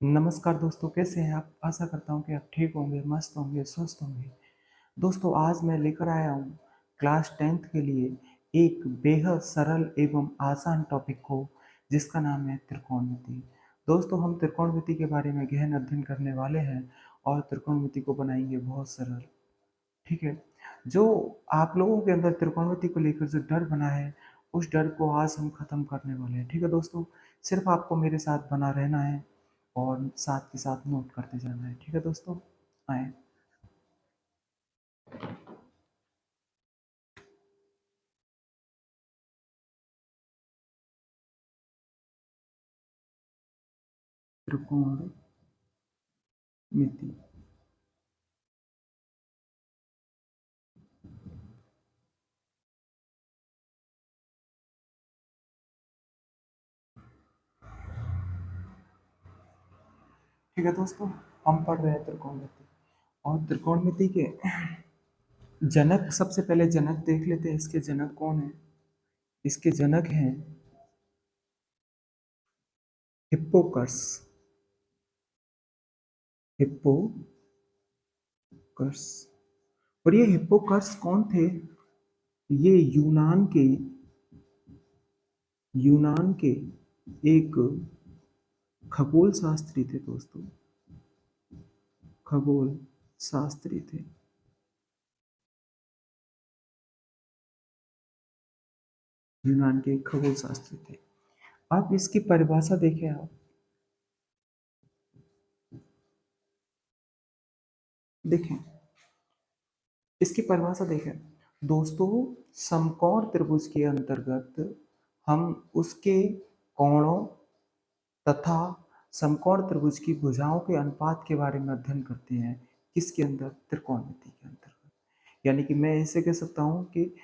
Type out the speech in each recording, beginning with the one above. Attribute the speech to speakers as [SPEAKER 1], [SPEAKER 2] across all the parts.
[SPEAKER 1] नमस्कार दोस्तों, कैसे हैं आप? आशा करता हूँ कि आप ठीक होंगे, मस्त होंगे, स्वस्थ होंगे। दोस्तों, आज मैं लेकर आया हूँ क्लास 10th के लिए एक बेहद सरल एवं आसान टॉपिक को, जिसका नाम है त्रिकोणमिति। दोस्तों, हम त्रिकोणमिति के बारे में गहन अध्ययन करने वाले हैं और त्रिकोणमिति को बनाएंगे बहुत सरल। ठीक है? जो आप लोगों के अंदर त्रिकोणमिति को लेकर जो डर बना है, उस डर को आज हम खत्म करने वाले हैं। ठीक है दोस्तों? सिर्फ आपको मेरे साथ बना रहना है और साथ के साथ नोट करते जाना है। ठीक है दोस्तों? आएँ। त्रिकोणमिति। ठीक है दोस्तों, हम पढ़ रहे हैं त्रिकोणमिति और त्रिकोणमिति के जनक, सबसे पहले जनक देख लेते हैं। इसके जनक कौन हैं? इसके जनक हैं हिप्पोकस। हिप्पोकस। और ये हिप्पोकस कौन थे? ये यूनान के एक खगोल शास्त्री थे दोस्तों। खगोल शास्त्री थे। यूनान के एक खगोल शास्त्री थे। आप इसकी परिभाषा देखें। आप देखें, इसकी परिभाषा देखें दोस्तों। समकोण त्रिभुज के अंतर्गत हम उसके कोणों तथा समकोण त्रिभुज की भुजाओं के अनुपात के बारे में अध्ययन करते हैं। किसके अंदर? त्रिकोणमिति के अंतर्गत। यानी कि मैं ऐसे कह सकता हूं कि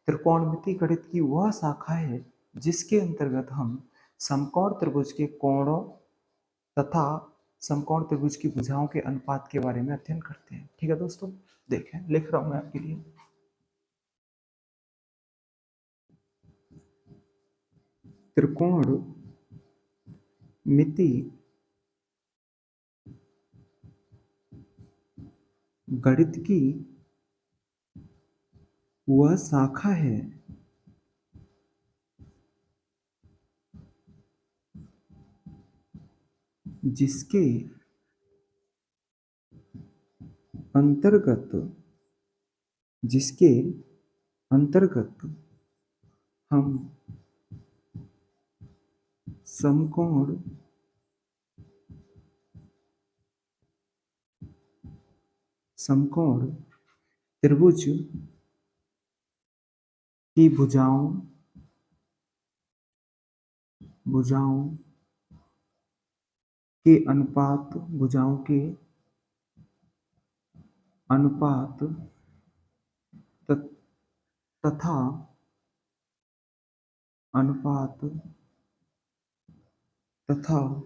[SPEAKER 1] त्रिकोणमिति गणित की वह शाखा है जिसके अंतर्गत हम समकोण त्रिभुज के कोणों तथा समकोण त्रिभुज की भुजाओं के अनुपात के बारे में अध्ययन करते हैं। ठीक है दोस्तों? देखें, लिख रहा हूं मैं आपके लिए। त्रिकोणमिति गणित की वह शाखा है जिसके अंतर्गत जिसके अंतर्गत हम समकोण समकोण त्रिभुज की भुजाओं के अनुपात त- तथा अनुपात तथा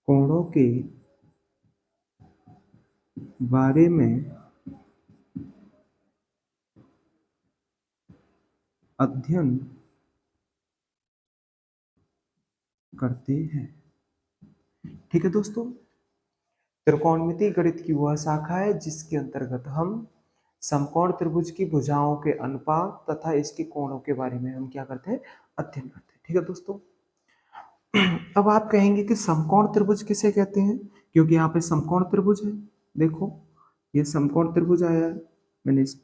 [SPEAKER 1] कोणों के बारे में अध्ययन करते हैं। ठीक है दोस्तों? त्रिकोणमिति गणित की वह शाखा है जिसके अंतर्गत हम समकोण त्रिभुज की भुजाओं के अनुपात तथा इसके कोणों के बारे में हम क्या करते हैं? अध्ययन करते हैं। ठीक है दोस्तों? अब आप कहेंगे कि समकोण त्रिभुज किसे कहते हैं? क्योंकि यहाँ पे समकोण त्रिभुज है। देखो, ये समकोण त्रिभुज आया है। मैंने इस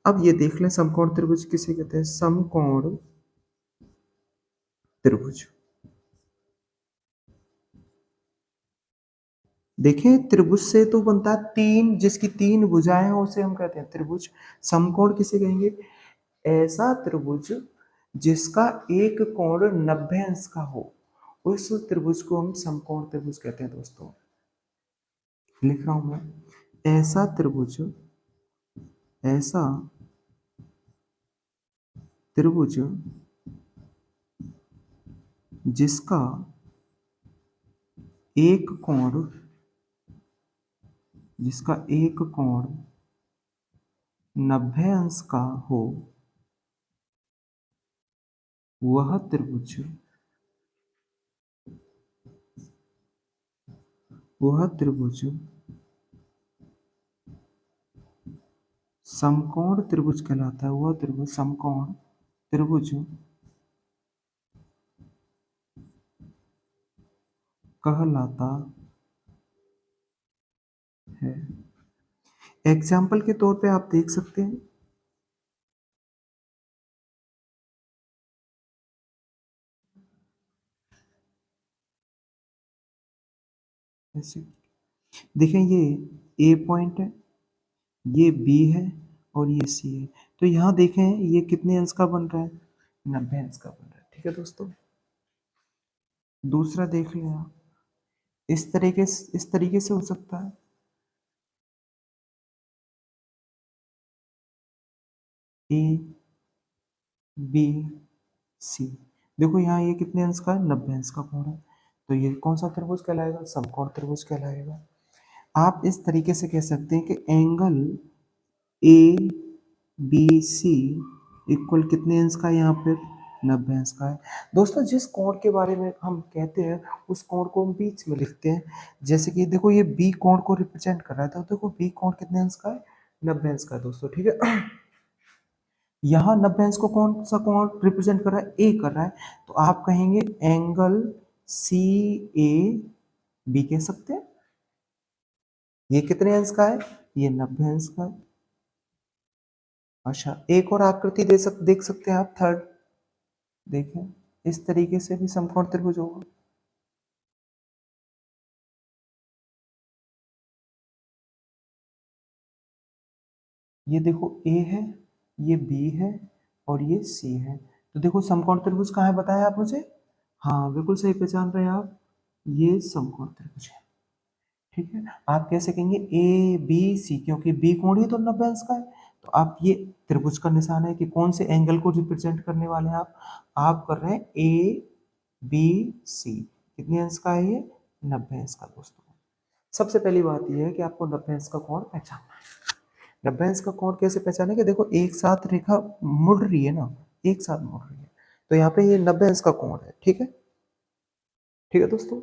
[SPEAKER 1] अब ये देख लें, समकोण त्रिभुज किसे कहते हैं? समकोण त्रिभुज। देखें, त्रिभुज से तो बनता है तीन, जिसकी तीन भुजाएं हैं उसे हम कहते हैं त्रिभुज। समकोण किसे कहेंगे? ऐसा त्रिभुज जिसका एक कोण 90 अंश का हो, उस त्रिभुज को हम समकोण त्रिभुज कहते हैं दोस्तों। लिख रहा हूं मैं। ऐसा त्रिभुज जिसका एक कोण जिसका एक कोण 90 अंश का हो, वह त्रिभुज वह त्रिभुज समकोण त्रिभुज कहलाता है। वह त्रिभुज समकोण त्रिभुज कहलाता है। एग्जाम्पल के तौर पे आप देख सकते हैं, ऐसे देखें, ये ए पॉइंट है, ये बी है और ये सी है। तो यहाँ देखें ये कितने अंश का बन रहा है, 90 अंश का बन रहा है। ठीक है दोस्तों, दूसरा देख लें आप, इस तरीके से हो सकता है। ए बी सी, देखो यहाँ ये कितने अंश का है, 90 अंश का कोण है। तो ये कौन सा त्रिभुज कहलाएगा, समकोण त्रिभुज कहलाएगा। आप इस तरीके से कह सकते हैं कि angle A B C equal कितने अंश का है, यहाँ पे 90 अंश का है। दोस्तों जिस कोण के बारे में हम कहते हैं उस कोण को हम बीच में लिखते हैं। जैसे कि देखो ये बी कोण को रिप्रेजेंट कर रहा है, तो देखो बी कोण कितने अंश का है, 90 अंश का है दोस्तों। ठीक है, यहाँ 90 अंश को कौन सा कोण रिप्रेजेंट कर रहा है, ए कर रहा है। तो आप कहेंगे एंगल सी ए बी कह सकते हैं। ये कितने अंश का है, ये 90 अंश का है। अच्छा, एक और आकृति देख सकते हैं आप, थर्ड देखें, इस तरीके से भी समकोण त्रिभुज होगा। ये देखो ए है, ये बी है और ये सी है। तो देखो समकोण त्रिभुज कहाँ है बताया आप मुझे, हाँ बिल्कुल सही पहचान रहे हैं आप, ये समकोण त्रिभुज है। ठीक है, आप कैसे कहेंगे ए बी सी, क्योंकि बी कोण ही तो 90 अंश का है। तो आप ये त्रिभुज का निशान है कि कौन से एंगल को रिप्रेजेंट करने वाले हैं आप कर रहे हैं ए बी सी। कितने अंश का है ये, 90 अंश का दोस्तों। सबसे पहली बात यह है कि आपको 90 अंश का कोण पहचानना है। 90 अंश का कोण कैसे पहचाने कि देखो एक साथ रेखा मुड़ रही है ना, एक साथ मुड़ रही है, तो यहाँ पे ये 90 अंश का कोण है। ठीक है, ठीक है दोस्तों।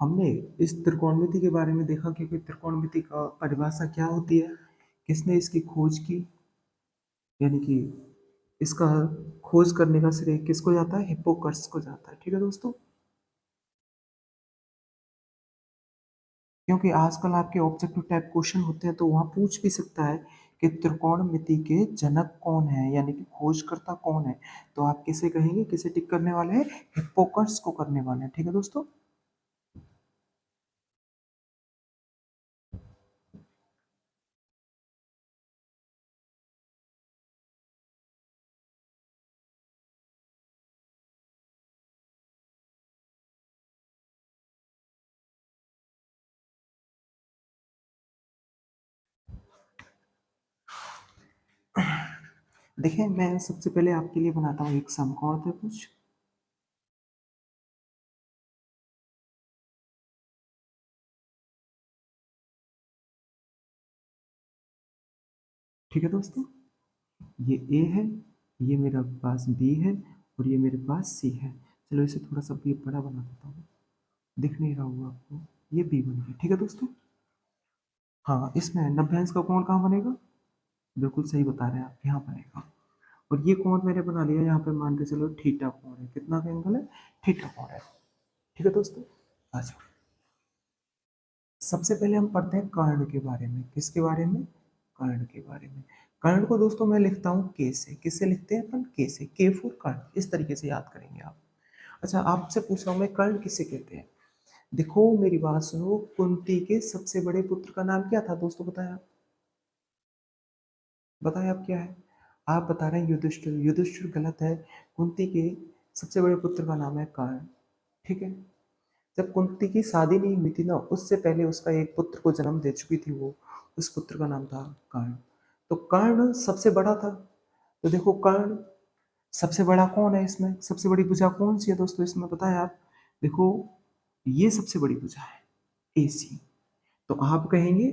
[SPEAKER 1] हमने इस त्रिकोणमिति के बारे में देखा कि त्रिकोणमिति का परिभाषा क्या होती है, किसने इसकी खोज की, यानी कि इसका खोज करने का श्रेय किसको जाता है, हिप्पोक्रेट्स को जाता है। ठीक है दोस्तों, क्योंकि आजकल आपके ऑब्जेक्टिव टाइप क्वेश्चन होते हैं तो वहां पूछ भी सकता है कि त्रिकोणमिति के जनक कौन है, यानी कि खोजकर्ता कौन है। तो आप किसे कहेंगे, किसे टिक करने वाले हैं, हिप्पोक्रेट्स को करने वाले हैं। ठीक है दोस्तों, देखिए मैं सबसे पहले आपके लिए बनाता हूँ एक समकोण त्रिभुज। ठीक है दोस्तों, ये ए है, ये मेरा पास बी है और ये मेरे पास सी है। चलो इसे थोड़ा सा भी बड़ा बना देता हूँ, दिख नहीं रहा होगा आपको, ये बी बन गया। ठीक है दोस्तों, हाँ इसमें 90 अंश का कोण कहाँ बनेगा, बिल्कुल सही बता रहे हैं आप, यहाँ बनेगा। और ये कोण मैंने बना लिया, यहाँ पे मान के चलो थीटा कोण है, कितना का एंगल है, थीटा कोण है। ठीक है दोस्तों, आ जाओ। सबसे पहले हम पढ़ते हैं कर्ण के बारे में। किसके बारे में, कर्ण के बारे में। कर्ण को दोस्तों मैं लिखता हूँ के से, किससे लिखते हैं अपन, के से, के फॉर कर्ण, इस तरीके से याद करेंगे आप। अच्छा आपसे पूछ रहा हूँ मैं, कर्ण किसे कहते हैं। देखो मेरी बात सुनो, कुंती के सबसे बड़े पुत्र का नाम क्या था दोस्तों, बताया, बताया आप क्या है, आप बता रहे हैं युधिष्ठिर, युधिष्ठिर गलत है। कुंती के सबसे बड़े पुत्र का नाम है कर्ण। ठीक है, जब कुंती की शादी नहीं हुई थी ना, उससे पहले उसका एक पुत्र को जन्म दे चुकी थी वो, उस पुत्र का नाम था कर्ण। तो कर्ण सबसे बड़ा था। तो देखो कर्ण सबसे बड़ा कौन है इसमें, सबसे बड़ी भुजा कौन सी है दोस्तों इसमें, बताया आप। देखो ये सबसे बड़ी भुजा है, एसी। तो आप कहेंगे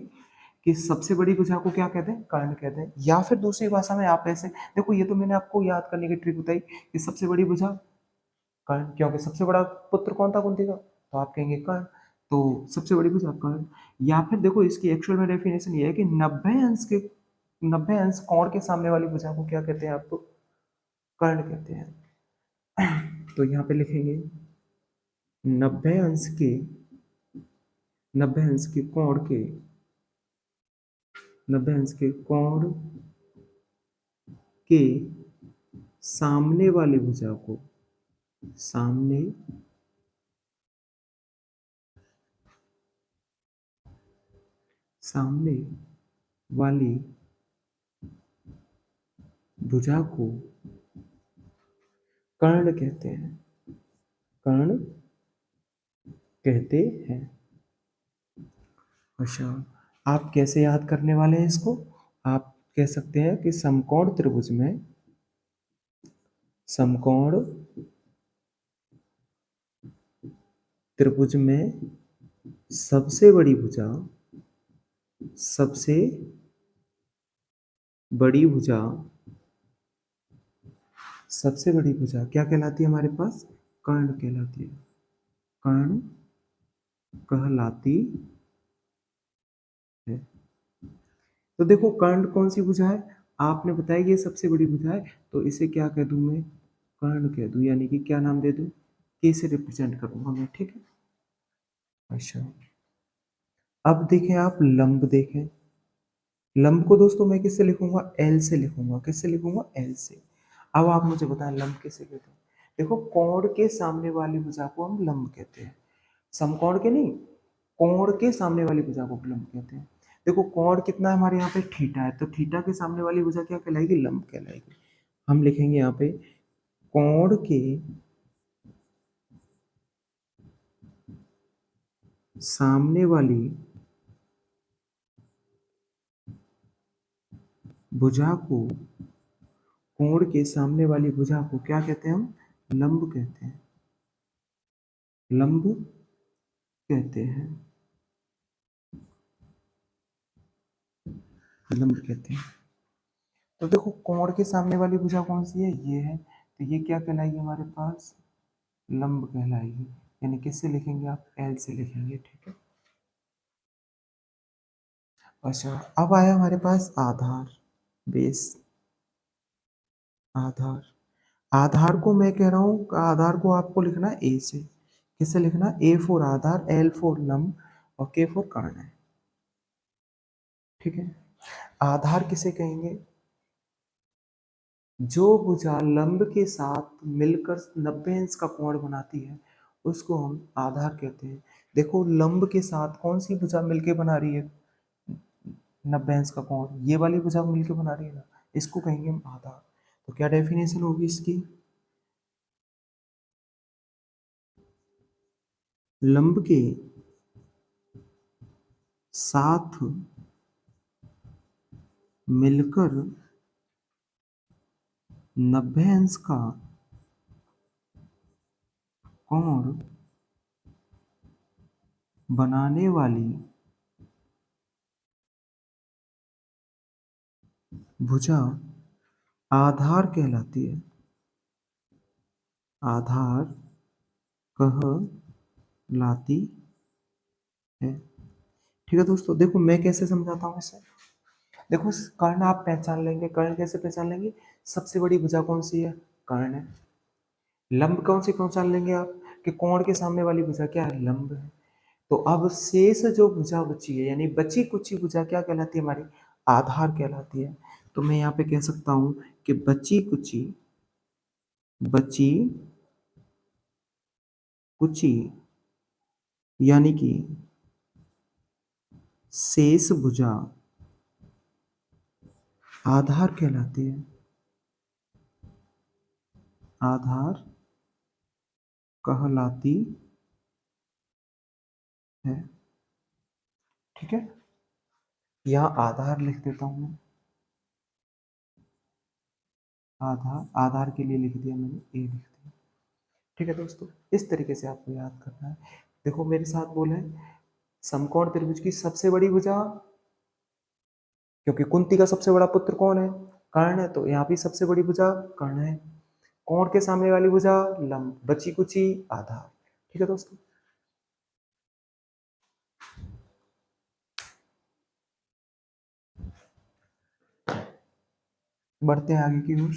[SPEAKER 1] कि सबसे बड़ी भुजा को क्या कहते हैं, कर्ण कहते हैं। या फिर दूसरी भाषा में आप ऐसे देखो, ये तो मैंने आपको याद करने की ट्रिक बताई कि सबसे बड़ी भुजा कर्ण, क्योंकि सबसे बड़ा पुत्र कौन था कुंती का, तो आप कहेंगे कर्ण। तो सबसे बड़ी भुजा कर्ण। या फिर देखो इसकी एक्चुअल में डेफिनेशन ये है कि 90 अंश कोण के सामने वाली भुजा को क्या कहते हैं, आपको कर्ण कहते हैं। तो यहाँ पे लिखेंगे 90 अंश के 90 अंश के कोण के 90 अंश के कोण के सामने वाली भुजा को सामने सामने वाली भुजा को कर्ण कहते हैं, कर्ण कहते हैं। अच्छा, आप कैसे याद करने वाले हैं इसको, आप कह सकते हैं कि समकोण त्रिभुज में सबसे बड़ी भुजा सबसे बड़ी भुजा सबसे बड़ी भुजा क्या कहलाती है हमारे पास, कर्ण कहलाती है, कर्ण कहलाती है। तो देखो कर्ण कौन सी भुजा है, आपने बताया कि ये सबसे बड़ी भुजा है, तो इसे क्या कह दूं मैं, कर्ण कह दूं, यानी कि क्या नाम दे दूं, के से रिप्रेजेंट करूंगा मैं, ठीक है। अच्छा, अब देखें आप लंब देखें, लंब को दोस्तों मैं किससे लिखूंगा, एल से लिखूंगा, किससे लिखूंगा, एल से। अब आप मुझे बताएं लंब किसे कहते हैं। देखो कोण के सामने वाली भुजा को हम लंब कहते हैं, समकोण के नहीं, कोण के सामने वाली भुजा को लंब कहते हैं। देखो कोण कितना है हमारे यहाँ पे, थीटा है, तो थीटा के सामने वाली भुजा क्या कहलाएगी, लंब कहलाएगी। हम लिखेंगे यहाँ पे कोण के सामने वाली भुजा को कोण के सामने वाली भुजा को क्या कहते हैं, हम लंब कहते हैं, लंब कहते हैं, लंब कहते हैं। तो देखो कोण के सामने वाली भुजा कौन सी है, ये है, तो ये क्या कहलाएगी हमारे पास, लंब कहलाएगी। यानी किससे लिखेंगे आप, एल से लिखेंगे, ठीक है। अच्छा, अब आया हमारे पास आधार, बेस, आधार। आधार को मैं कह रहा हूँ, आधार को आपको लिखना है ए से, किससे लिखना, A for Aadhaar, L for लंब और के फॉर कर्ण है, ठीक है। आधार किसे कहेंगे, जो भुजा लंब के साथ मिलकर 90 अंश का कोण बनाती है उसको हम आधार कहते हैं। देखो लंब के साथ कौन सी भुजा मिलके बना रही है 90 अंश का कोण, ये वाली भुजा मिलके बना रही है ना, इसको कहेंगे हम आधार। तो क्या डेफिनेशन होगी इसकी, लंब के साथ मिलकर 90 अंश का कोण बनाने वाली भुजा आधार कहलाती है, आधार कहलाती है, ठीक है दोस्तों। देखो मैं कैसे समझाता हूँ इसे, देखो कर्ण आप पहचान लेंगे, कर्ण कैसे पहचान लेंगे, सबसे बड़ी भुजा कौन सी है, कर्ण है। लंब कौन सी पहचान लेंगे आप, कि कोण के सामने वाली भुजा क्या है, लंब है। तो अब शेष जो भुजा बची है, यानी बची कुची भुजा क्या कहलाती है हमारी, आधार कहलाती है। तो मैं यहाँ पे कह सकता हूँ कि बची कुची यानी कि शेष भुजा आधार कहलाती है, आधार कहलाती है, ठीक है। यहाँ आधार लिख देता हूँ मैं, आधार, आधार के लिए लिख दिया मैंने, ए लिख दिया, ठीक है दोस्तों। इस तरीके से आपको याद करना है। देखो मेरे साथ बोले, समकोण त्रिभुज की सबसे बड़ी भुजा, क्योंकि कुंती का सबसे बड़ा पुत्र कौन है? कर्ण है, तो यहाँ भी सबसे बड़ी भुजा कर्ण है। कोण के सामने वाली भुजा लंब, बची कुची आधार। ठीक है दोस्तों, बढ़ते हैं आगे की ओर।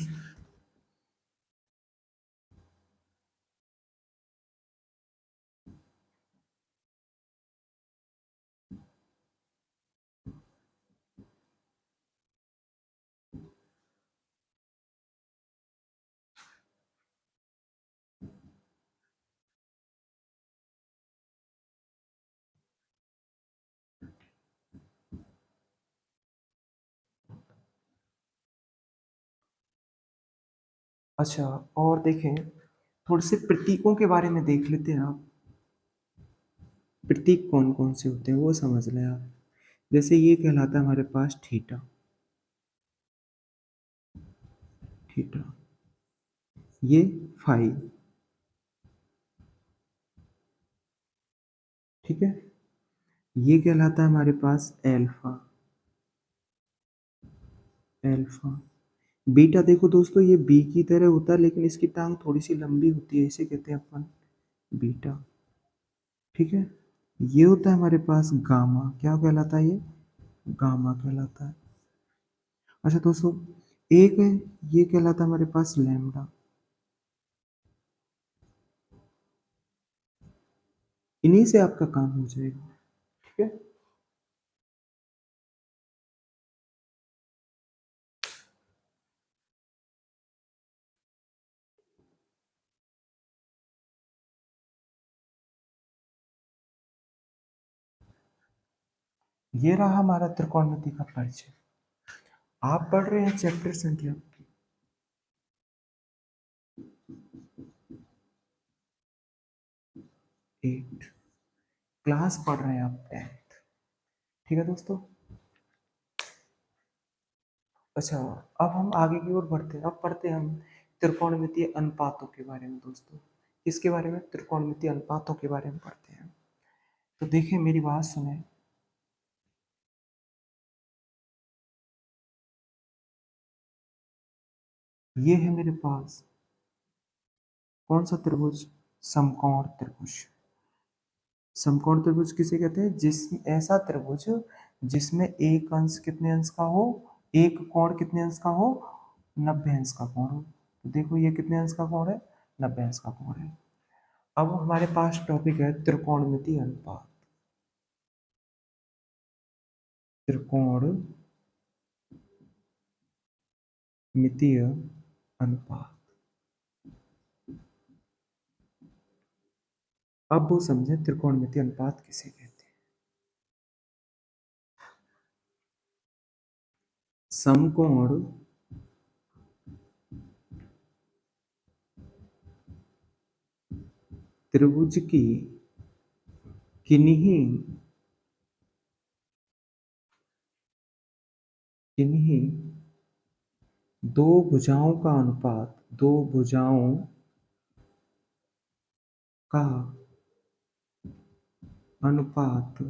[SPEAKER 1] अच्छा, और देखें, थोड़े से प्रतीकों के बारे में देख लेते हैं आप। प्रतीक कौन कौन से होते हैं वो समझ लें आप। जैसे ये कहलाता है हमारे पास थीटा, थीटा, ये फाई, ठीक है, ये कहलाता है हमारे पास एल्फा, एल्फा। बीटा देखो दोस्तों, ये बी की तरह होता है लेकिन इसकी टांग थोड़ी सी लंबी होती है, इसे कहते हैं अपन बीटा। ठीक है, ये होता है हमारे पास गामा, क्या कहलाता है ये? गामा कहलाता है। अच्छा दोस्तों, एक है, ये कहलाता है हमारे पास लैम्डा। इन्हीं से आपका काम हो जाएगा। ठीक है, ये रहा हमारा त्रिकोणमिति का परिचय। आप पढ़ रहे हैं चैप्टर संख्या 8, क्लास पढ़ रहे हैं आप 10th। ठीक है दोस्तों, अच्छा, अब हम आगे की ओर बढ़ते हैं। अब पढ़ते हैं हम त्रिकोणमितीय अनुपातों के बारे में दोस्तों। किसके बारे में? त्रिकोणमितीय अनुपातों के बारे में पढ़ते हैं। तो देखिए, मेरी बात सुने। ये है मेरे पास कौन सा त्रिभुज? समकोण त्रिभुज। समकोण त्रिभुज किसे कहते हैं? ऐसा त्रिभुज जिसमें एक अंश कितने अंश का हो? एक कोण कितने अंश का हो? 90 अंश का कोण हो। तो देखो, ये कितने अंश का कोण है? 90 अंश का कोण है। अब हमारे पास टॉपिक है त्रिकोणमितीय अनुपात। त्रिकोणमितीय अनुपात। अब वो समझे त्रिकोणमितीय अनुपात किसे कहते हैं। समकोण त्रिभुज की किन्हीं किन्हीं दो भुजाओं का अनुपात, दो भुजाओं का अनुपात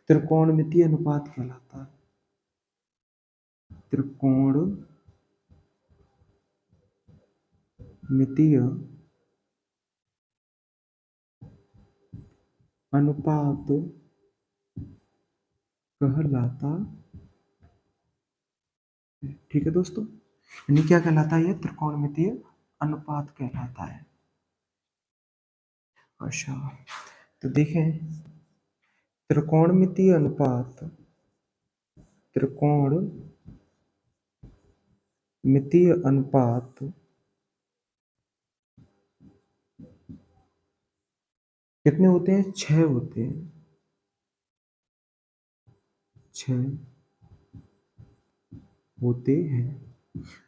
[SPEAKER 1] त्रिकोणमितीय अनुपात कहलाता है। त्रिकोणमितीय अनुपात कहलाता है। ठीक है दोस्तों, यानी क्या कहलाता है? ये त्रिकोणमितीय अनुपात कहलाता है। अच्छा, तो देखें, त्रिकोणमितीय अनुपात, त्रिकोणमितीय अनुपात कितने होते हैं? 6 होते हैं। 6 होते हैं।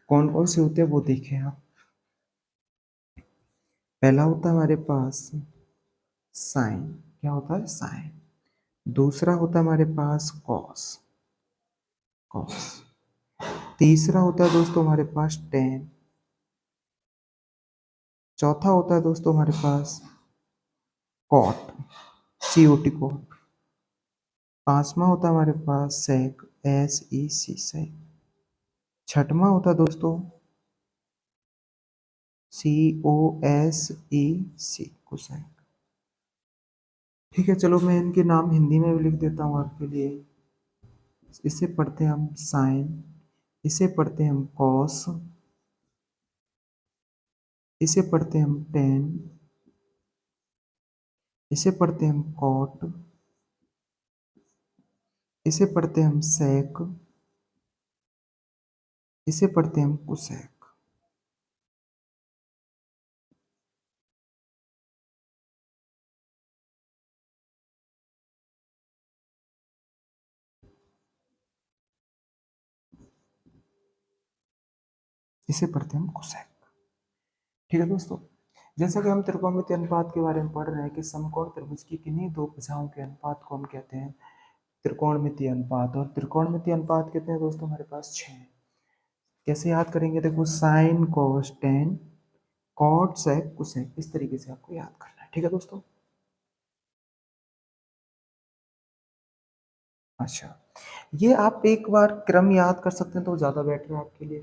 [SPEAKER 1] कौन कौन से होते हैं वो देखें आप। पहला होता है हमारे पास साइन, क्या होता है? साइन। दूसरा होता है हमारे पास कॉस, कॉस। तीसरा होता है दोस्तों हमारे पास टेन। चौथा होता है दोस्तों हमारे पास कॉट, COT, कॉट। पांचवा होता है हमारे पास सेक, SEC सेक। छठवां होता है दोस्तों COSEC कोसेक। ठीक है, चलो मैं इनके नाम हिंदी में भी लिख देता हूँ आपके लिए। इसे पढ़ते हैं हम साइन, इसे पढ़ते हैं हम कॉस, इसे पढ़ते हैं हम टेन, इसे पढ़ते हैं हम कॉट, इसे पढ़ते हैं हम सेक, इसे पढ़ते हैं हम कुसेक। इसे पढ़ते हैं हम कुसेक। ठीक है दोस्तों, जैसा कि हम त्रिकोणमितीय अनुपात के बारे में पढ़ रहे हैं कि समकोण त्रिभुज की किन्हीं दो भुजाओं के अनुपात को हम कहते हैं त्रिकोणमितीय अनुपात। और त्रिकोणमितीय अनुपात कितने हैं दोस्तों? हमारे पास 6। कैसे याद करेंगे? देखो sine cos tan cot sec cosec, इस तरीके से आपको याद करना है। ठीक है दोस्तों। अच्छा, ये आप एक बार क्रम याद कर सकते हैं तो ज़्यादा बेटर है आपके लिए।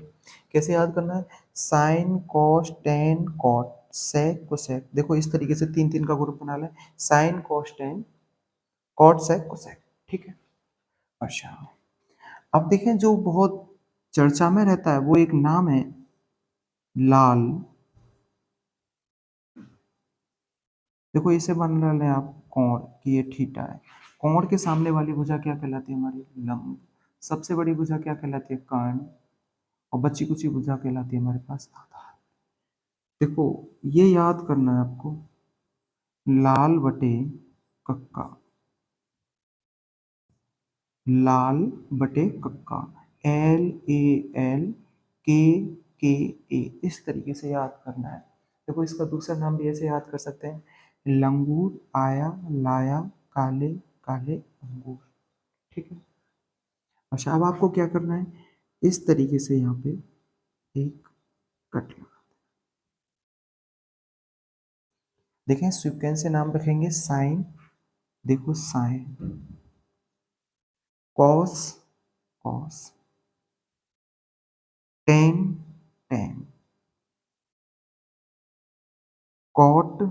[SPEAKER 1] कैसे याद करना है? Sine cos tan cot sec cosec. देखो इस तरीके से तीन तीन का ग्रुप बना लें, sine cos tan cot sec cosec. ठीक है। अच्छा, अब देखें जो बहुत चर्चा में रहता है वो एक नाम है लाल। देखो इसे बना लें आप कोण कि ये थीटा है। कोण के सामने वाली भुजा क्या कहलाती है? हमारी लंब। सबसे बड़ी भुजा क्या कहलाती है? कर्ण। और बची कुची भुजा कहलाती है हमारे पास आधार। देखो ये याद करना है आपको, लाल बटे कक्का, लाल बटे कक्का, LAL के इस तरीके से याद करना है। देखो इसका दूसरा नाम भी ऐसे याद कर सकते हैं, लंगूर आया लाया काले काले अंगूर। ठीक है। अच्छा, अब आपको क्या करना है? इस तरीके से यहाँ पे एक कट लगा। देखें सीक्वेंस से नाम रखेंगे साइन, देखो sine cos cos tan tan cot.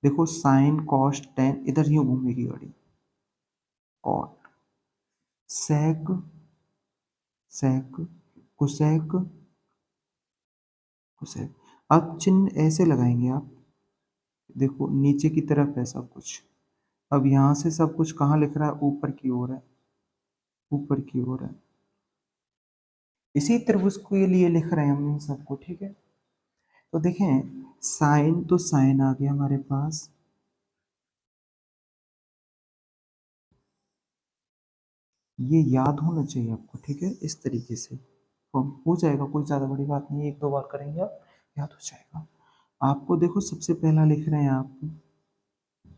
[SPEAKER 1] देखो साइन कॉस टेन, इधर यूं घूमेगी गाड़ी, cot sec sec cosec cosec. अब चिन्ह ऐसे लगाएंगे आप, देखो नीचे की तरफ है सब कुछ। अब यहाँ से सब कुछ कहाँ लिख रहा है? ऊपर की ओर है, ऊपर की ओर है। इसी त्रिभुज के लिए लिख रहे हैं हम इन सबको। ठीक है, तो देखें साइन तो साइन आ गया हमारे पास, ये याद होना चाहिए आपको। ठीक है, इस तरीके से तो हो जाएगा, कोई ज़्यादा बड़ी बात नहीं है, एक दो बार करेंगे आप याद हो जाएगा आपको। देखो सबसे पहला लिख रहे हैं आप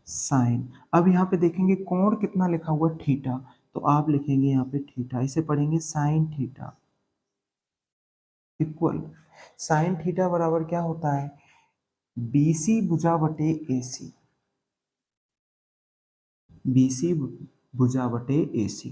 [SPEAKER 1] साइन। अब यहाँ पे देखेंगे कोण कितना लिखा हुआ है? थीटा। तो आप लिखेंगे यहाँ पे थीटा, इसे पढ़ेंगे sine theta equal sine theta बराबर क्या होता है? BC भुजा बटे AC, BC भुजा बटे AC।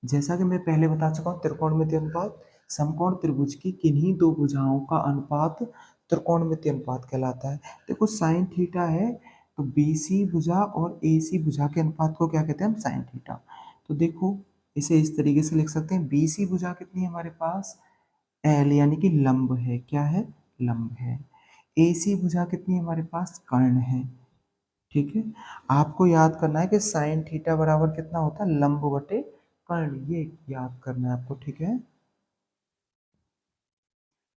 [SPEAKER 1] जैसा कि मैं पहले बता चुका हूँ, त्रिकोणमितीय अनुपात समकोण त्रिभुज की किन्हीं दो भुजाओं का अनुपात त्रिकोणमितीय अनुपात कहलाता है। देखो साइन थीटा है तो BC भुजा और AC भुजा के अनुपात को क्या कहते हैं? हम साइन थीटा। तो देखो इसे इस तरीके से लिख सकते हैं, BC भुजा कितनी है हमारे पास? L, यानी कि लंब है। क्या है? लंब है। AC भुजा कितनी है हमारे पास? कर्ण है। ठीक है, आपको याद करना है कि साइन थीटा बराबर कितना होता है? लंब बटे कर्ण, ये याद करना है आपको। ठीक है,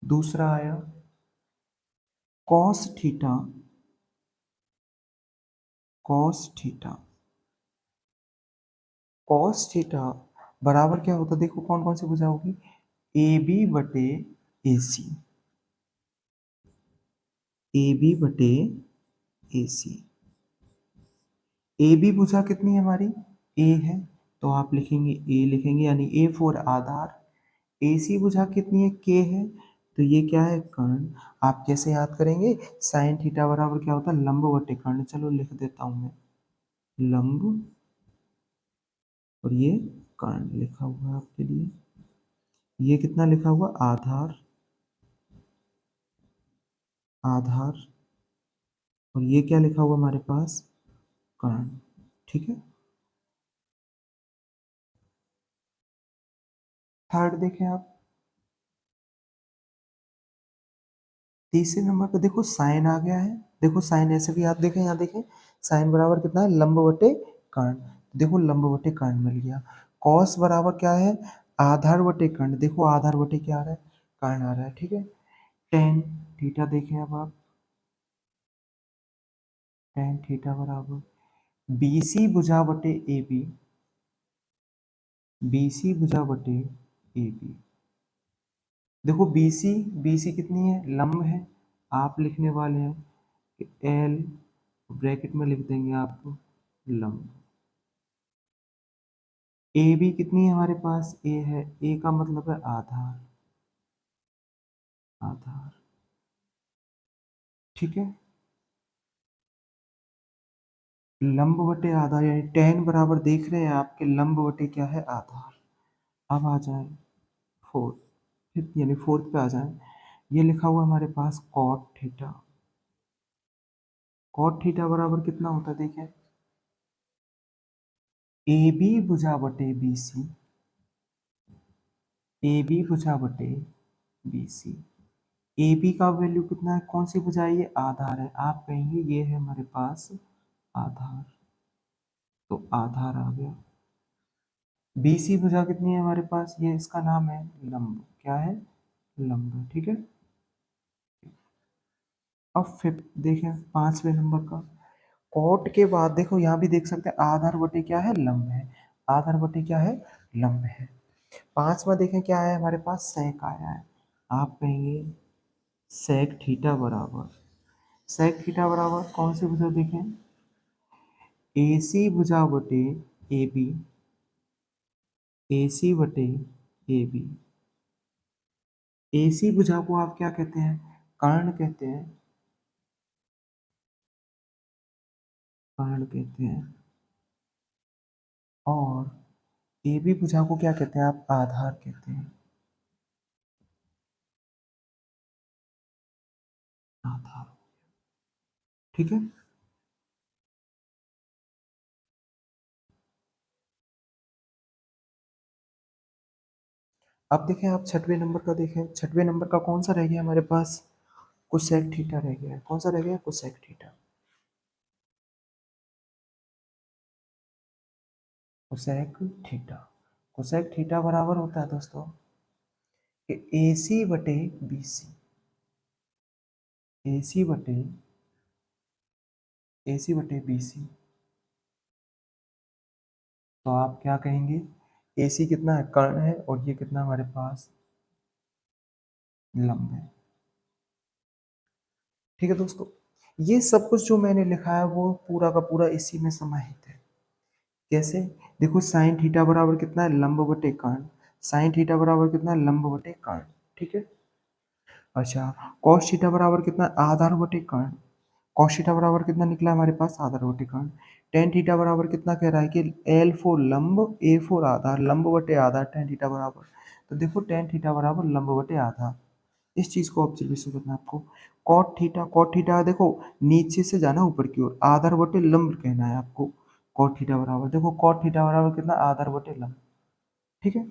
[SPEAKER 1] दूसरा आया cos theta, cos theta, cos theta बराबर क्या होता है? देखो कौन कौन सी भुजा होगी? AB बटे AC, AB बटे AC। AB भुजा कितनी है हमारी? A है, तो आप लिखेंगे A लिखेंगे, यानी A फॉर आधार। AC भुजा कितनी है? K है, तो ये क्या है? कर्ण। आप कैसे याद करेंगे? साइन थीटा बराबर क्या होता है? लंब बटे कर्ण। चलो लिख देता हूं मैं, लंब और ये कर्ण लिखा हुआ है आपके लिए। ये कितना लिखा हुआ, आधार, आधार, और ये क्या लिखा हुआ हमारे पास, कर्ण। ठीक है। थर्ड देखें आप, तीसरे नंबर पे देखो साइन आ गया है। देखो साइन ऐसे भी आप देखें, यहाँ देखें, साइन बराबर कितना है, लंब बटे कर्ण। देखो लंब बटे कर्ण मिल गया। कॉस बराबर क्या है, आधार बटे कर्ण। देखो आधार बटे क्या आ रहा है, कर्ण आ रहा है। ठीक है। टेन थीटा देखें अब आप, टेन थीटा बराबर बी सी भुजा बटे ए बी, बी सी भुजा बटे ए बी। देखो BC, BC कितनी है, लंब है। आप लिखने वाले हैं कि L, ब्रैकेट में लिख देंगे आप लंब। AB कितनी है हमारे पास, A है। A का मतलब है आधार, आधार। ठीक है। लंब बटे आधार यानी टेन बराबर देख रहे हैं आपके लंब बटे क्या है, आधार। अब आ जाए फोर्थ, फिफ्थ यानी फोर्थ पे आ जाए। ये लिखा हुआ हमारे पास कॉट थीटा। कॉट थीटा बराबर कितना होता है, देखें, ए बी भुजा बटे बी सी, ए बी भुजा बटे बी सी। ए बी का वैल्यू कितना है, कौन सी भुजा है, ये आधार है। आप कहेंगे ये है हमारे पास आधार, तो आधार आ गया। बी सी भुजा कितनी है हमारे पास, ये इसका नाम है लंब। क्या है, लंब। ठीक है। अब फिफ्थ देखें, पांचवें नंबर का, कॉट के बाद देखो यहाँ भी देख सकते हैं आधार बटे क्या है, लंब है। आधार बटे क्या है, लंब है। पांचवा देखें क्या है हमारे पास, सेक आया है। आप कहेंगे सेक थीटा बराबर, सेक थीटा बराबर कौन सी भुजा, देखें, ए सी भुजा बटे ए बी, ए सी बटे ए बी। ए सी भुजा को आप क्या कहते हैं, कर्ण कहते हैं, कर्ण कहते हैं। और ए बी भुजा को क्या कहते हैं आप, आधार कहते हैं, आधार। ठीक है। अब देखें आप छठवें नंबर का, देखें छठवें नंबर का कौन सा रह गया हमारे पास, कोसेक थीटा रह गया है। कौन सा रह गया, cosec theta. Cosec theta, cosec theta बराबर होता है दोस्तों कि ए सी बटे बी सी, ए सी बटे, ए सी बटे बी सी। तो आप क्या कहेंगे, ए सी कितना है, कर्ण है, और ये कितना हमारे पास, लंब है। ठीक है दोस्तों, ये सब कुछ जो मैंने लिखा है वो पूरा का पूरा इसी में समाहित है। कैसे, देखो साइन थीटा बराबर कितना है, लंब बटे कर्ण। साइन थीटा बराबर कितना है, लंब बटे कर्ण। ठीक है। अच्छा, कॉस थीटा बराबर कितना है, आधार बटे कर्ण। कॉस थीटा बराबर कितना निकला हमारे पास, आधार बटे कर्ण। टेन थीटा बराबर कितना कह रहा है कि एल फोर लंब, ए फोर आधार, लंब बटे आधार, टेन थीटा बराबर। तो देखो टेन थीटा बराबर लंब बटे आधार। इस चीज को ऑब्जर्वेशन करना है आपको। कॉट थीटा, कॉट थीटा देखो नीचे से जाना ऊपर की ओर, आधार बटे लंब कहना है आपको। कॉट थीटा बराबर देखो, कॉट थीटा बराबर कितना, आधार बटे लंब। ठीक है।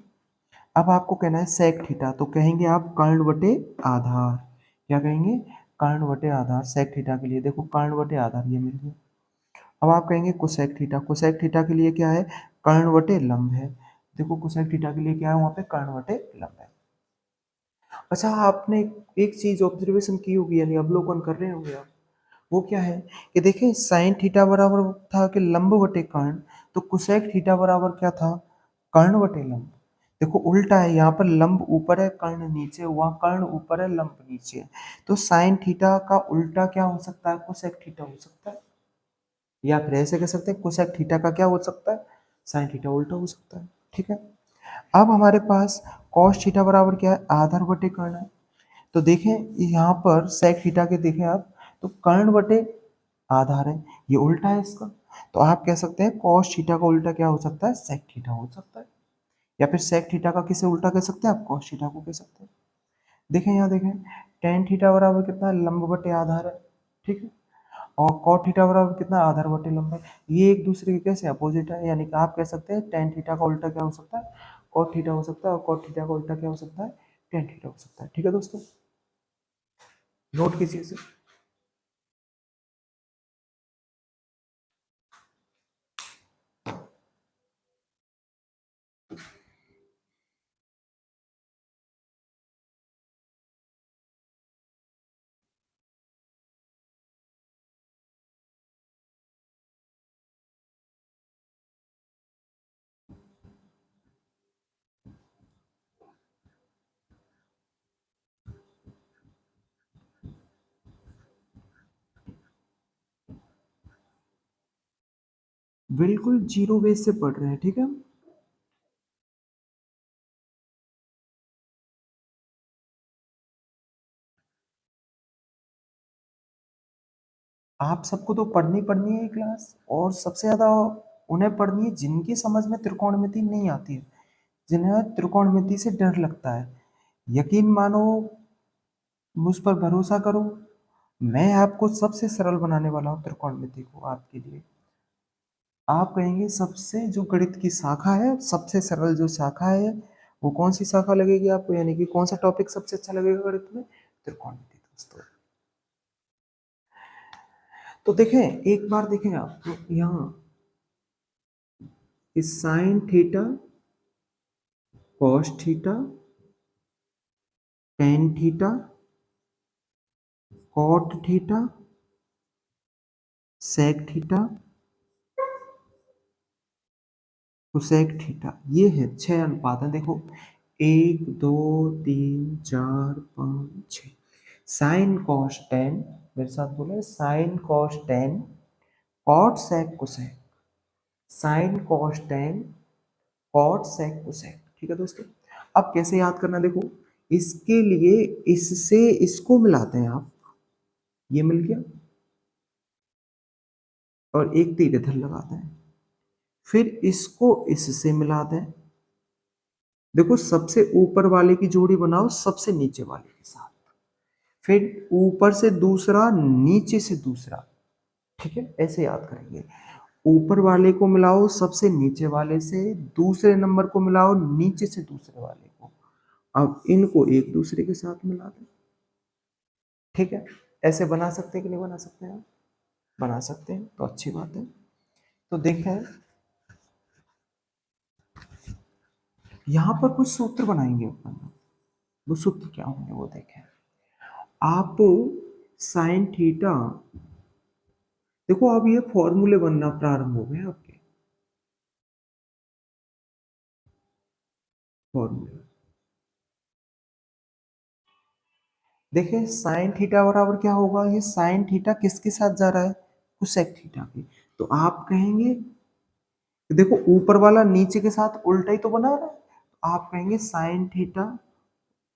[SPEAKER 1] अब आपको कहना है सेक थीटा, तो कहेंगे आप कर्ण बटे आधार। क्या कहेंगे, कर्ण बटे आधार। सेक थीटा के लिए देखो कर्ण बटे आधार, ये मिल गया। अब आप कहेंगे कोसेक थीटा, कोसेक थीटा के लिए क्या है, कर्ण बटे लंब है। देखो कोसेक थीटा के लिए क्या है, वहां पे कर्ण बटे लंब है। अच्छा, आपने एक चीज ऑब्जर्वेशन की होगी, यानी अवलोकन कर रहे होंगे आप, वो क्या है कि देखें साइन थीटा बराबर था कि लंब बटे कर्ण, तो कोसेक थीटा बराबर क्या था, कर्ण बटे लंब। देखो उल्टा है, यहाँ पर लंब ऊपर है, कर्ण नीचे, वहाँ कर्ण ऊपर है, लंब नीचे है। तो साइन थीटा का उल्टा क्या हो सकता है, कोसेक थीटा हो सकता है। या फिर ऐसे कह सकते हैं कोसेक थीटा का क्या हो सकता है, साइन थीटा उल्टा हो सकता है। ठीक है। अब हमारे पास कॉस थीटा बराबर क्या है, आधार बटे कर्ण है। तो देखें यहाँ पर सेक थीटा के देखें आप, तो कर्ण बटे आधार है, ये उल्टा है इसका। तो आप कह सकते हैं कॉस थीटा का उल्टा क्या हो सकता है, सेक थीटा हो सकता है, या फिर सेक थीटा का किसे उल्टा कह सकते हैं आप, कॉस थीटा को कह सकते हैं। देखें यहाँ देखें, टेन थीटा बराबर कितना, लंब बटे आधार है, ठीक है, और कॉट थीटा बराबर कितना, आधार बटे लंब है। ये एक दूसरे के कैसे अपोजिट है, यानी कि आप कह सकते हैं टेन थीटा का उल्टा क्या हो सकता है, कॉट थीटा हो सकता है, और कॉट थीटा का उल्टा क्या हो सकता है, टेन थीटा हो सकता है। ठीक है दोस्तों, नोट कीजिए इसे। बिल्कुल जीरो बेस से पढ़ रहे हैं, ठीक है। आप सबको तो पढ़नी है ये क्लास, और सबसे ज्यादा उन्हें पढ़नी है जिनकी समझ में त्रिकोणमिति नहीं आती है, जिन्हें त्रिकोणमिति से डर लगता है। यकीन मानो, मुझ पर भरोसा करो, मैं आपको सबसे सरल बनाने वाला हूँ त्रिकोणमिति को आपके लिए। आप कहेंगे सबसे जो गणित की शाखा है, सबसे सरल जो शाखा है, वो कौन सी शाखा लगेगी आपको, यानी कि कौन सा टॉपिक सबसे अच्छा लगेगा गणित में, त्रिकोणमिति दोस्तों। तो देखें, एक बार देखें आप तो यहाँ sine theta, cos theta, tan theta, cot theta, sec theta, cosec theta, ये है 6 अनुपात है। देखो 1 2 3 4 5 6, साइन कॉस टेन, मेरे साथ बोले, sine cos tan, cot sec cosec, sine cos tan, cot sec cosec. ठीक है दोस्तों, अब कैसे याद करना, देखो इसके लिए इससे इसको मिलाते हैं आप, ये मिल गया, और एक तीर इधर लगाते हैं, फिर इसको इससे मिला दें। देखो सबसे ऊपर वाले की जोड़ी बनाओ सबसे नीचे वाले के साथ, फिर ऊपर से दूसरा, नीचे से दूसरा, ठीक है, ऐसे याद करेंगे। ऊपर वाले को मिलाओ सबसे नीचे वाले से, दूसरे नंबर को मिलाओ नीचे से दूसरे वाले को, अब इनको एक दूसरे के साथ मिला दें। ठीक है, ऐसे बना सकते हैं कि नहीं बना सकते हैं, बना सकते हैं, तो अच्छी बात है। तो देखें, यहां पर कुछ सूत्र बनाएंगे अपन, वो सूत्र क्या होंगे वो देखें। आप साइन थीटा, देखो अब ये फॉर्मूले बनना प्रारंभ हो गए आपके, फॉर्मूले। देखिए साइन थीटा बराबर क्या होगा, ये साइन थीटा किसके साथ जा रहा है, कोसेक थीटा के। तो आप कहेंगे, देखो ऊपर वाला नीचे के साथ उल्टा ही तो बना रहा है, तो आप कहेंगे साइन थीटा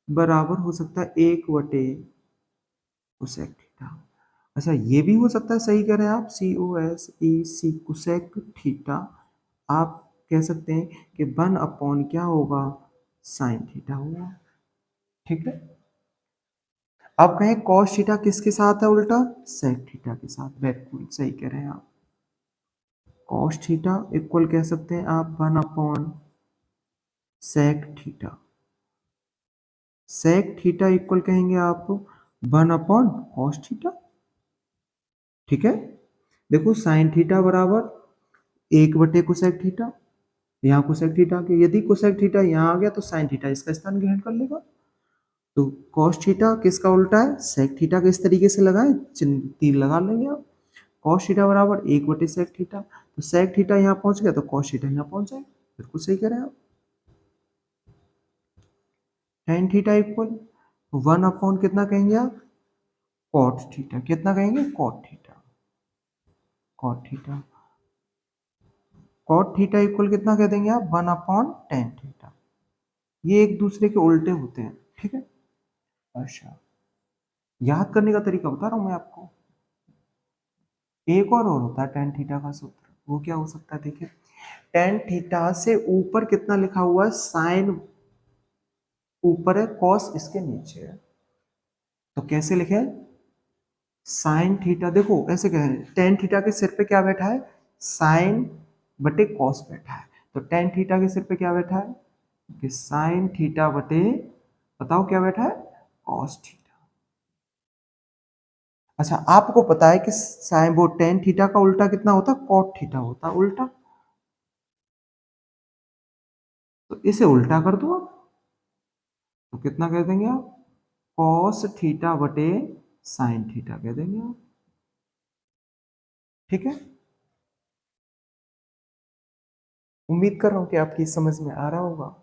[SPEAKER 1] बराबर हो सकता है 1 बटे कोसेक थीटा। अच्छा ये भी हो सकता है, सही कह रहे हैं आप, सी ओ एस ई सी कोसेक थीटा। आप कह सकते हैं कि 1 अपॉन क्या होगा, साइन थीटा होगा। ठीक है, अब कहें कॉस थीटा किसके साथ है उल्टा, सेक थीटा के साथ, बिल्कुल सही कह रहे हैं आप। कॉस थीटा इक्वल कह सकते हैं आप 1 upon sec theta, sec theta equal कहेंगे आप 1 अपॉन कॉस थीटा। ठीक है, देखो साइन थीटा बराबर 1 बटे कोसेक थीटा, यहाँ कोसेक थीटा के, यदि कोसेक थीटा यहाँ आ गया तो साइन थीटा इसका स्थान ग्रहण कर लेगा। तो कॉस थीटा किसका उल्टा है, सेक थीटा के, इस तरीके से लगाए, चिन्ह तीर लगा लेंगे आप। कॉस थीटा बराबर 1 बटे सेक थीटा, तो सेक थीटा यहाँ पहुंच गया तो कॉस थीटा यहाँ पहुंच जाएगा, बिल्कुल सही कह रहे हैं आप। टेन थीटा इक्वल 1 अपॉन कितना कहेंगे आप, कॉट थीटा, कितना कहेंगे, cot theta, cot theta, cot theta equal कितना कह देंगे आप, 1 अपॉन टेन थीटा। ये एक दूसरे के उल्टे होते हैं, ठीक है। अच्छा, याद करने का तरीका बता रहा हूं मैं आपको, एक और होता है टेन थीटा का सूत्र, वो क्या हो सकता है देखिए, टेन थीटा से ऊपर कितना लिखा हुआ है, साइन ऊपर है, कॉस इसके नीचे है, तो कैसे लिखे, साइन थीटा, देखो ऐसे कहें, टेन थीटा के सिर पे क्या बैठा है, साइन बटे कॉस बैठा है, तो टेन थीटा के सिर पे क्या बैठा है कि साइन थीटा बटे, बताओ क्या बैठा है, कॉस थीटा। अच्छा, आपको पता है कि साइन, वो टेन थीटा का उल्टा कितना होता है, कॉट थीटा होता है उल्टा, तो इसे उल्टा कर दो आप, तो कितना कह देंगे आप, कॉस थीटा बटे साइन थीटा कह देंगे आप, ठीक है। उम्मीद कर रहा हूं कि आपकी समझ में आ रहा होगा।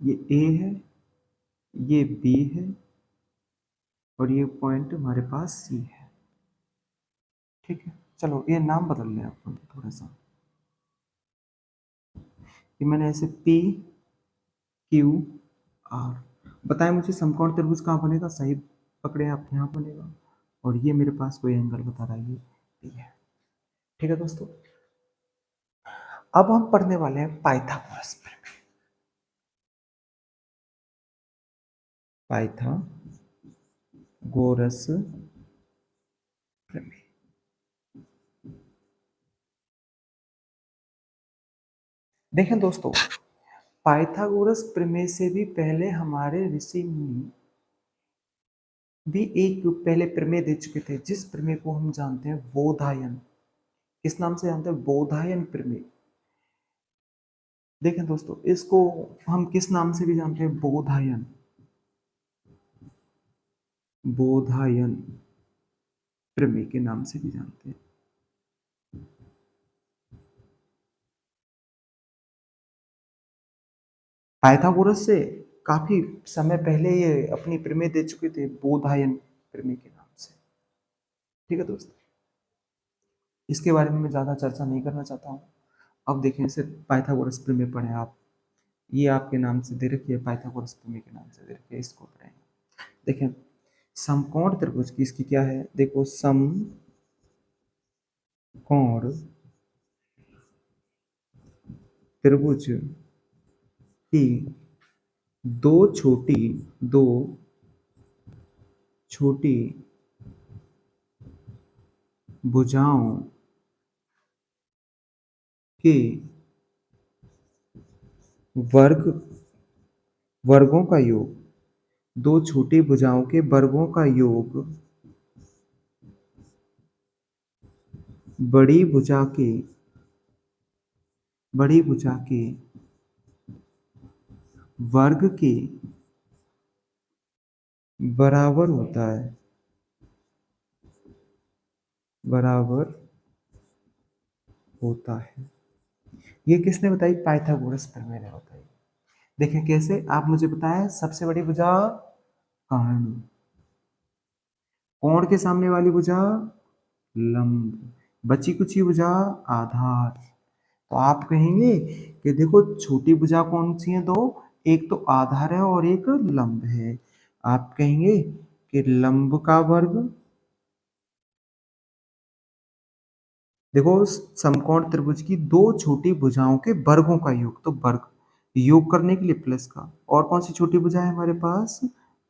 [SPEAKER 1] ये ए है, ये बी है, और ये पॉइंट हमारे पास सी है, ठीक है। चलो ये नाम बदल लें अपन थोड़ा सा, कि मैंने ऐसे पी क्यू आर, बताएं मुझे समकोण त्रिभुज कहाँ बनेगा, सही पकड़े आप, यहाँ बनेगा, और ये मेरे पास कोई एंगल बता रहा है, ये पी है, ठीक है दोस्तों। अब हम पढ़ने वाले हैं पाइथागोरस प्रमेय, पाइथागोरस प्रमेय। देखें दोस्तों, पाइथागोरस प्रमेय से भी पहले हमारे ऋषि मुनि भी एक पहले प्रमेय दे चुके थे, जिस प्रमेय को हम जानते हैं बोधायन, किस नाम से जानते हैं, बोधायन प्रमेय। देखें दोस्तों, इसको हम किस नाम से भी जानते हैं, बोधायन, बोधायन प्रमेय के नाम से भी जानते हैं। पाइथागोरस से काफी समय पहले ये अपनी प्रमेय दे चुके थे, बोधायन प्रमेय के नाम से, ठीक है दोस्तों। इसके बारे में मैं ज्यादा चर्चा नहीं करना चाहता हूँ। अब देखें, सिर्फ पाइथागोरस प्रमेय पढ़ें आप, ये आपके नाम से दे रखी है, पाइथागोरस प्रमेय के नाम से दे रखी है, इसको पढ़ें। देखें, समकोण त्रिभुज की इसकी क्या है, देखो, समकोण त्रिभुज की दो छोटी दो छोटी भुजाओं के वर्ग वर्गों का योग, दो छोटी भुजाओं के वर्गों का योग बड़ी भुजा के बड़ी भुजा के वर्ग के बराबर होता है, बराबर होता है। ये किसने बताई, पाइथागोरस प्रमेय ने बताई। देखिए कैसे, आप मुझे बताएं, सबसे बड़ी भुजा कर्ण, कोण के सामने वाली भुजा लंब, बची कुची भुजा आधार। तो आप कहेंगे कि देखो, छोटी भुजा कौन सी है, दो, एक तो आधार है और एक लंब है। आप कहेंगे कि लंब का वर्ग, देखो, समकोण त्रिभुज की दो छोटी भुजाओं के वर्गों का योग, तो वर्ग योग करने के लिए प्लस का, और कौन सी छोटी भुजा है हमारे पास,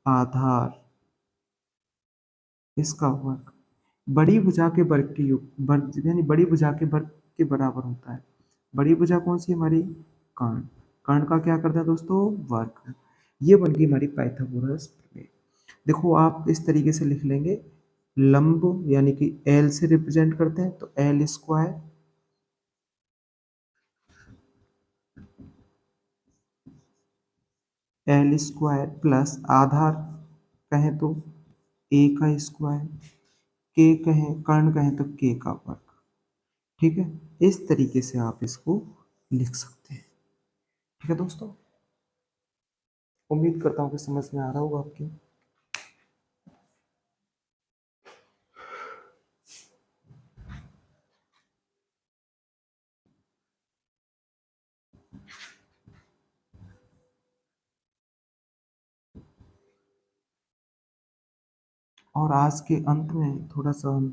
[SPEAKER 1] आधार, इसका वर्ग, बड़ी भुजा के वर्ग के योग, वर्ग यानी बड़ी भुजा के वर्ग के बराबर होता है। बड़ी भुजा कौन सी हमारी, कर्ण, कर्ण का क्या करता है दोस्तों, वर्ग। ये बन गई हमारी पाइथागोरस प्रमेय। देखो आप इस तरीके से लिख लेंगे, लंब यानी कि एल से रिप्रेजेंट करते हैं तो L square, L square plus आधार कहें तो ए का स्क्वायर, के कहें कर्ण कहें तो के का वर्ग। ठीक है, इस तरीके से आप इसको लिख सकते हैं। ठीक है दोस्तों, उम्मीद करता हूँ कि समझ में आ रहा होगा आपकी। और आज के अंत में थोड़ा सा हम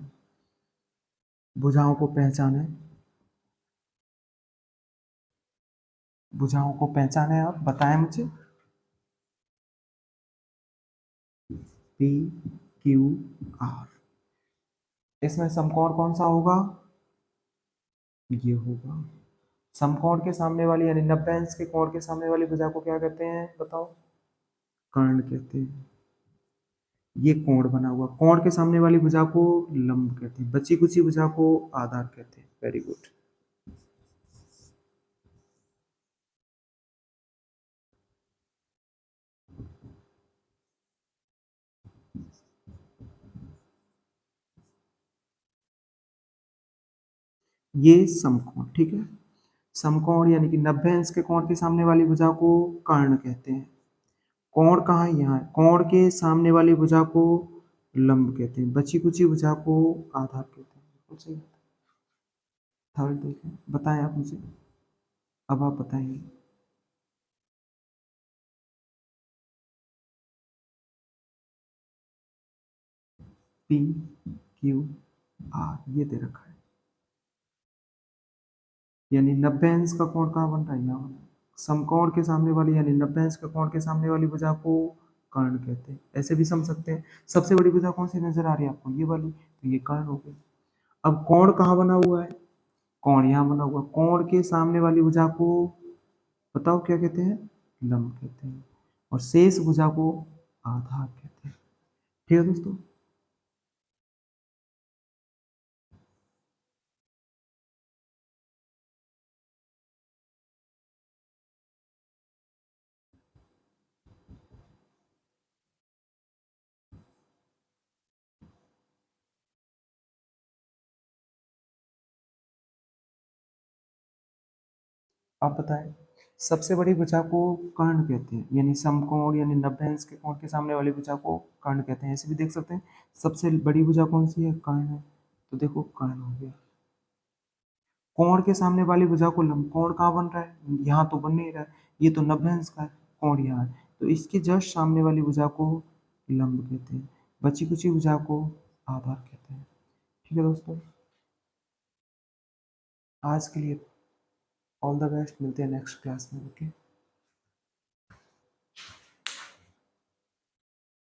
[SPEAKER 1] भुजाओं को पहचाने, भुजाओं को पहचाने, आप बताएं मुझे। पी क्यू आर, इसमें समकोण कौन सा होगा, ये होगा। समकोण के सामने वाली यानी 90 अंश के कोण के सामने वाली भुजा को क्या कहते हैं बताओ, कर्ण कहते हैं। ये कोण बना हुआ, कोण के सामने वाली भुजा को लंब कहते हैं, बची कुची भुजा को आधार कहते हैं। Very good. ये समकोण, ठीक है। समकोण यानी कि 90 अंश के कोण के सामने वाली भुजा को कर्ण कहते हैं। कोण कहाँ है, यहाँ है। कोण के सामने वाली भुजा को लंब कहते हैं, बची कुची भुजा को आधार कहते हैं। बिल्कुल सही। थर्ड देखें, बताएं आप मुझे, अब आप बताएंगे। पी क्यू आर ये दे रखा है, यानी 90 अंश का कोण कहाँ बन रहा है, यहाँ बन रहा है। समकोण के सामने वाली यानी 90 अंश का कोण के सामने वाली भुजा को कर्ण कहते हैं। ऐसे भी समझ सकते हैं। सबसे बड़ी भुजा कौन सी नजर आ रही है आपको, ये वाली, तो ये कर्ण हो गई। अब कोण कहाँ बना हुआ है, कोण यहाँ बना हुआ। कोण के सामने वाली भुजा को बताओ क्या कहते हैं, लंब कहते हैं, और शेष भुजा को आधार कहते हैं। ठीक है दोस्तों, आप बताएं। सबसे बड़ी भुजा को कर्ण कहते हैं, यानी समकोण यानी 90 अंश के कोण के सामने वाली भुजा को कर्ण कहते हैं। ऐसे भी देख सकते हैं। सबसे बड़ी भुजा कौन सी है, कर्ण है, तो देखो कर्ण हो गया। कोण के सामने वाली भुजा को लंब, कोण कहाँ बन रहा है, यहाँ तो बन नहीं रहा है, ये तो 90 अंश का है, कोण यहाँ है, तो इसके जस्ट सामने वाली भुजा को लंब कहते हैं, बची कुची भुजा को आधार कहते हैं। ठीक है दोस्तों, आज के लिए ऑल द बेस्ट, मिलते हैं नेक्स्ट क्लास में। ओके।